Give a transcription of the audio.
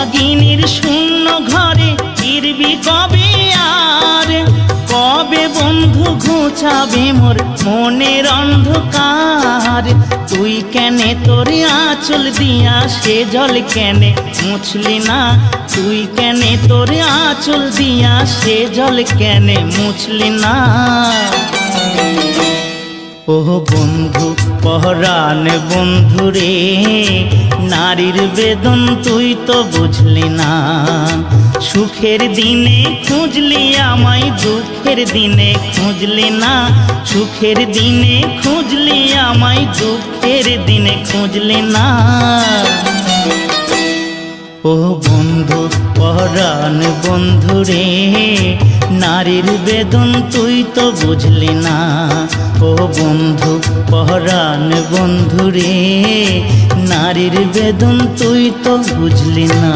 অভাগিনীর শূন্য ঘরে ফিরবি কবে আর? কবে বন্ধু ঘুচাবে মোর মনের অন্ধকার? তুই কেনে তোর আঁচল দিয়া সে জল কেনে মুছলি না? তুই কেনে তোর আঁচল দিয়া সে জল কেনে মুছলি না? ও বন্ধু পহরান বন্ধু রে, নারীর বেদন তুই তো বুঝলি না। সুখের দিনে খুঁজলি আমায়, দুঃখের দিনে খুঁজলি না। সুখের দিনে খুঁজলি আমায়, দুঃখের দিনে খুঁজলি না। ও বন্ধু পহরান বন্ধু রে, নারীর বেদন তুই তো বুঝলি না। ও বন্ধু পহরান বন্ধু রে, নারীর বেদন তুই তো বুঝলি না।